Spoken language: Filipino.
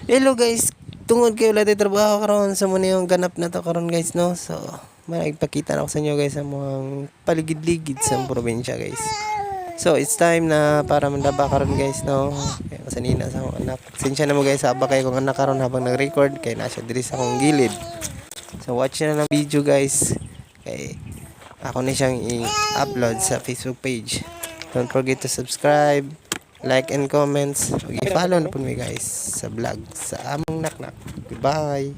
Hello guys, tungod kayo ulit trabaho karon sa muna yung ganap na to karon guys no. So, maigpakita na ako sa inyo guys ang mga paligid-ligid sa probinsya guys. So, it's time na para mandaba karon guys no. Kaya masanina sa akong anak. Sinsya na mo guys, haba kayo kong anak karon habang nag-record kay nasa diri sa akong gilid. So, watch na ng video guys. Kay ako na siyang i-upload sa Facebook page. Don't forget to subscribe, like and comments. I-follow na po mi guys sa vlog sa among naknak. Goodbye.